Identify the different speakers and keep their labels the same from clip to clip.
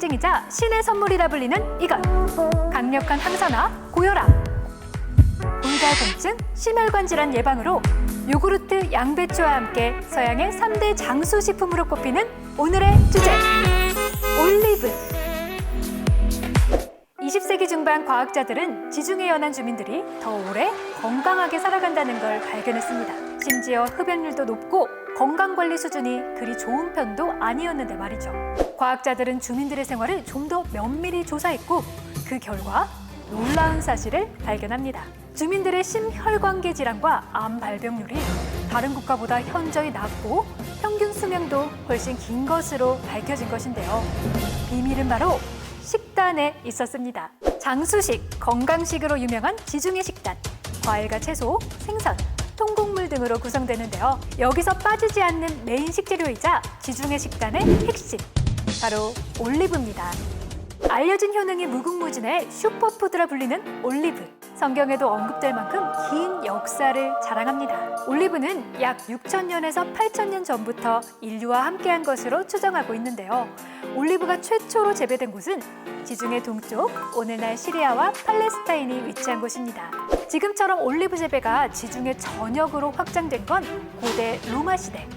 Speaker 1: 상징이자 신의 선물이라 불리는 이것. 강력한 항산화, 고혈압, 골다공증, 심혈관 질환 예방으로 요구르트, 양배추와 함께 서양의 3대 장수식품으로 꼽히는 오늘의 주제, 올리브. 20세기 중반 과학자들은 지중해 연안 주민들이 더 오래 건강하게 살아간다는 걸 발견했습니다. 심지어 흡연율도 높고 건강관리 수준이 그리 좋은 편도 아니었는데 말이죠. 과학자들은 주민들의 생활을 좀 더 면밀히 조사했고 그 결과 놀라운 사실을 발견합니다. 주민들의 심혈관계 질환과 암 발병률이 다른 국가보다 현저히 낮고 평균 수명도 훨씬 긴 것으로 밝혀진 것인데요. 비밀은 바로 식단에 있었습니다. 장수식, 건강식으로 유명한 지중해 식단, 과일과 채소, 생선, 통곡물 등으로 구성되는데요. 여기서 빠지지 않는 메인 식재료이자 지중해 식단의 핵심, 바로 올리브입니다. 알려진 효능이 무궁무진해 슈퍼푸드라 불리는 올리브. 성경에도 언급될 만큼 긴 역사를 자랑합니다. 올리브는 약 6,000년에서 8,000년 전부터 인류와 함께한 것으로 추정하고 있는데요. 올리브가 최초로 재배된 곳은 지중해 동쪽, 오늘날 시리아와 팔레스타인이 위치한 곳입니다. 지금처럼 올리브 재배가 지중해 전역으로 확장된 건 고대 로마 시대.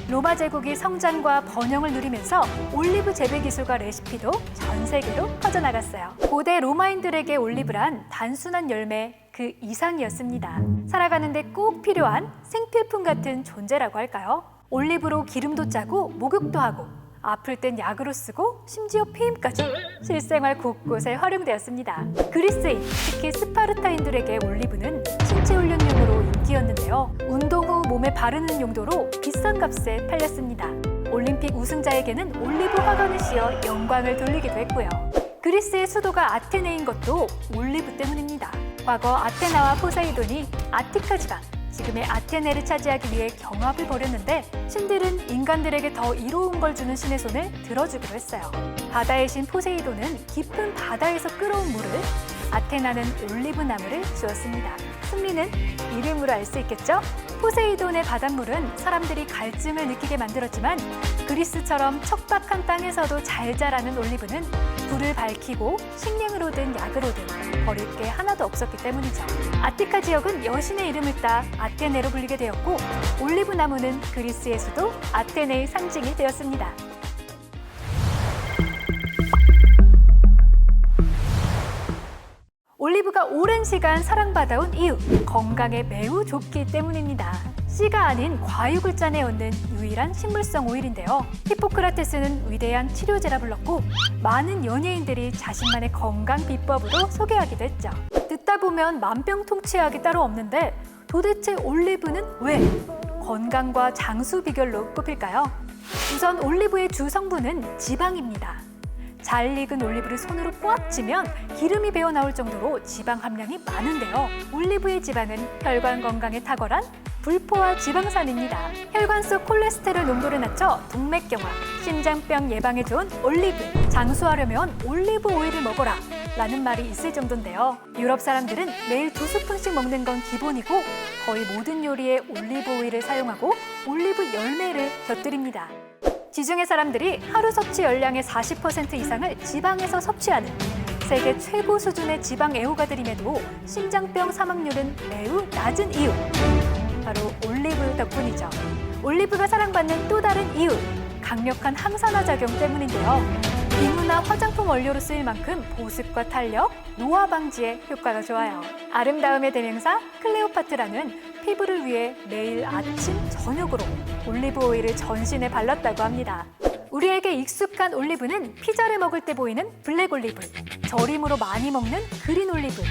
Speaker 1: 로마 제국이 성장과 번영을 누리면서 올리브 재배 기술과 레시피도 전 세계로 퍼져나갔어요. 고대 로마인들에게 올리브란 단순한 열매 그 이상이었습니다. 살아가는 데 꼭 필요한 생필품 같은 존재라고 할까요? 올리브로 기름도 짜고 목욕도 하고 아플 땐 약으로 쓰고 심지어 피임까지 실생활 곳곳에 활용되었습니다. 그리스인, 특히 스파르타인들에게 올리브는 신체 훈련용으로 인기였는데요. 운동 후 몸에 바르는 용도로 비싼 값에 팔렸습니다. 올림픽 우승자에게는 올리브 화관을 씌워 영광을 돌리기도 했고요. 그리스의 수도가 아테네인 것도 올리브 때문입니다. 과거 아테나와 포세이돈이 아티카 지방, 지금의 아테네를 차지하기 위해 경합을 벌였는데 신들은 인간들에게 더 이로운 걸 주는 신의 손을 들어주기로 했어요. 바다의 신 포세이돈은 깊은 바다에서 끌어온 물을, 아테나는 올리브 나무를 주었습니다. 승리는 이름으로 알 수 있겠죠? 포세이돈의 바닷물은 사람들이 갈증을 느끼게 만들었지만 그리스처럼 척박한 땅에서도 잘 자라는 올리브는 불을 밝히고 식량으로든 약으로든 버릴 게 하나도 없었기 때문이죠. 아티카 지역은 여신의 이름을 따 아테네로 불리게 되었고 올리브 나무는 그리스의 수도 아테네의 상징이 되었습니다. 올리브가 오랜 시간 사랑받아온 이유, 건강에 매우 좋기 때문입니다. 씨가 아닌 과육을 짜내얻는 유일한 식물성 오일인데요. 히포크라테스는 위대한 치료제라 불렀고 많은 연예인들이 자신만의 건강 비법으로 소개하기도 했죠. 듣다 보면 만병통치약이 따로 없는데 도대체 올리브는 왜 건강과 장수 비결로 꼽힐까요? 우선 올리브의 주 성분은 지방입니다. 잘 익은 올리브를 손으로 꽉 쥐면 기름이 배어 나올 정도로 지방 함량이 많은데요. 올리브의 지방은 혈관 건강에 탁월한 불포화 지방산입니다. 혈관 속 콜레스테롤 농도를 낮춰 동맥경화, 심장병 예방에 좋은 올리브. 장수하려면 올리브 오일을 먹어라 라는 말이 있을 정도인데요. 유럽 사람들은 매일 2스푼씩 먹는 건 기본이고 거의 모든 요리에 올리브 오일을 사용하고 올리브 열매를 곁들입니다. 지중해 사람들이 하루 섭취 열량의 40% 이상을 지방에서 섭취하는 세계 최고 수준의 지방 애호가들임에도 심장병 사망률은 매우 낮은 이유, 바로 올리브 덕분이죠. 올리브가 사랑받는 또 다른 이유, 강력한 항산화 작용 때문인데요. 비누나 화장품 원료로 쓰일 만큼 보습과 탄력, 노화 방지에 효과가 좋아요. 아름다움의 대명사 클레오파트라는 피부를 위해 매일 아침, 저녁으로 올리브 오일을 전신에 발랐다고 합니다. 우리에게 익숙한 올리브는 피자를 먹을 때 보이는 블랙 올리브, 절임으로 많이 먹는 그린 올리브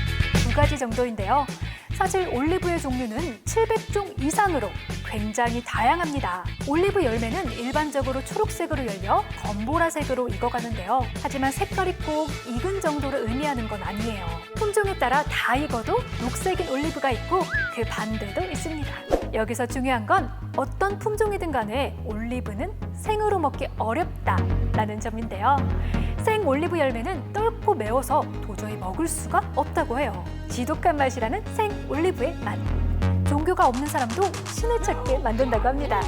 Speaker 1: 두 가지 정도인데요. 사실 올리브의 종류는 700종 이상으로 굉장히 다양합니다. 올리브 열매는 일반적으로 초록색으로 열려 검보라색으로 익어가는데요. 하지만 색깔이 꼭 익은 정도를 의미하는 건 아니에요. 품종에 따라 다 익어도 녹색인 올리브가 있고 그 반대도 있습니다. 여기서 중요한 건 어떤 품종이든 간에 올리브는 생으로 먹기 어렵다라는 점인데요. 생 올리브 열매는 떫고 매워서 도저히 먹을 수가 없다고 해요. 지독한 맛이라는 생 올리브의 맛. 종교가 없는 사람도 신을 찾게 만든다고 합니다.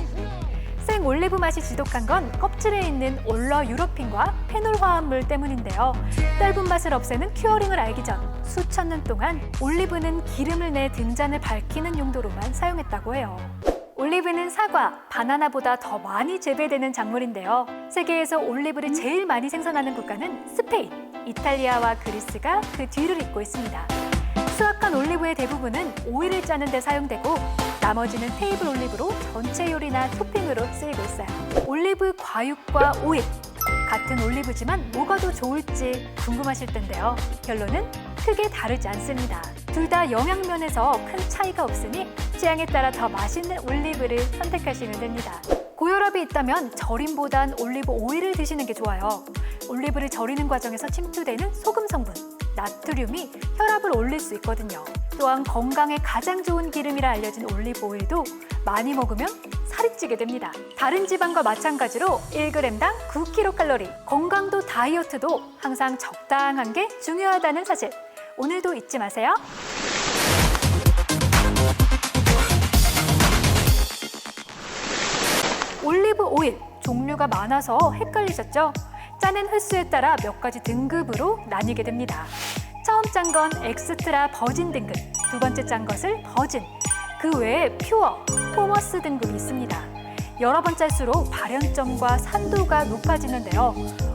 Speaker 1: 생 올리브 맛이 지독한 건 껍질에 있는 올러유로핀과 페놀 화합물 때문인데요. 떫은 맛을 없애는 큐어링을 알기 전 수천 년 동안 올리브는 기름을 내 등잔을 밝히는 용도로만 사용했다고 해요. 올리브는 사과, 바나나보다 더 많이 재배되는 작물인데요. 세계에서 올리브를 제일 많이 생산하는 국가는 스페인, 이탈리아와 그리스가 그 뒤를 잇고 있습니다. 수확한 올리브의 대부분은 오일을 짜는 데 사용되고 나머지는 테이블 올리브로 전체 요리나 토핑으로 쓰이고 있어요. 올리브 과육과 오일, 같은 올리브지만 뭐가 더 좋을지 궁금하실 텐데요. 결론은 크게 다르지 않습니다. 둘 다 영양면에서 큰 차이가 없으니 취향에 따라 더 맛있는 올리브를 선택하시면 됩니다. 고혈압이 있다면 절임보단 올리브 오일을 드시는 게 좋아요. 올리브를 절이는 과정에서 침투되는 소금 성분, 나트륨이 혈압을 올릴 수 있거든요. 또한 건강에 가장 좋은 기름이라 알려진 올리브 오일도 많이 먹으면 살이 찌게 됩니다. 다른 지방과 마찬가지로 1g당 9kcal, 건강도 다이어트도 항상 적당한 게 중요하다는 사실. 오늘도 잊지 마세요. 올리브 오일, 종류가 많아서 헷갈리셨죠? 짜는 횟수에 따라 몇 가지 등급으로 나뉘게 됩니다. 처음 짠 건 엑스트라 버진 등급, 두 번째 짠 것을 버진, 그 외에 퓨어, 포머스 등급이 있습니다. 여러 번 짤수록 발연점과 산도가 높아지는데요.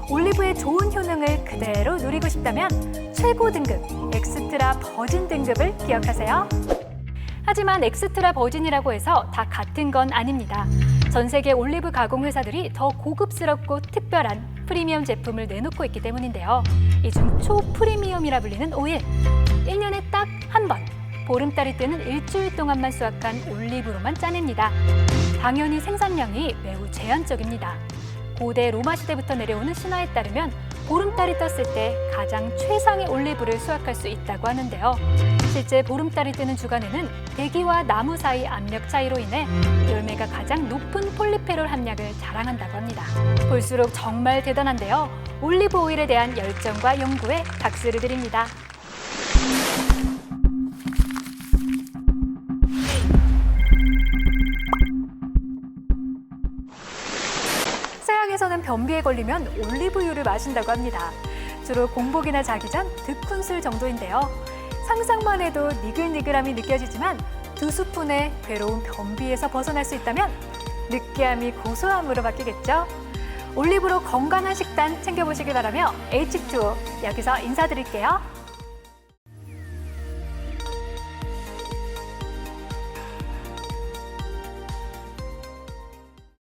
Speaker 1: 올리브의 좋은 효능을 그대로 누리고 싶다면 최고 등급, 엑스트라 버진 등급을 기억하세요. 하지만 엑스트라 버진이라고 해서 다 같은 건 아닙니다. 전 세계 올리브 가공 회사들이 더 고급스럽고 특별한 프리미엄 제품을 내놓고 있기 때문인데요. 이 중 초프리미엄이라 불리는 오일, 1년에 딱 한 번, 보름달이 뜨는 일주일 동안만 수확한 올리브로만 짜냅니다. 당연히 생산량이 매우 제한적입니다. 고대 로마 시대부터 내려오는 신화에 따르면 보름달이 떴을 때 가장 최상의 올리브를 수확할 수 있다고 하는데요. 실제 보름달이 뜨는 주간에는 대기와 나무 사이 압력 차이로 인해 열매가 가장 높은 폴리페롤 함량을 자랑한다고 합니다. 볼수록 정말 대단한데요. 올리브 오일에 대한 열정과 연구에 박수를 드립니다. 서양에서는 변비에 걸리면 올리브유를 마신다고 합니다. 주로 공복이나 자기 전 득훈술 정도인데요. 상상만 해도 니글니글함이 느껴지지만 2스푼에 괴로운 변비에서 벗어날 수 있다면 느끼함이 고소함으로 바뀌겠죠? 올리브로 건강한 식단 챙겨보시길 바라며 H2O 여기서 인사드릴게요.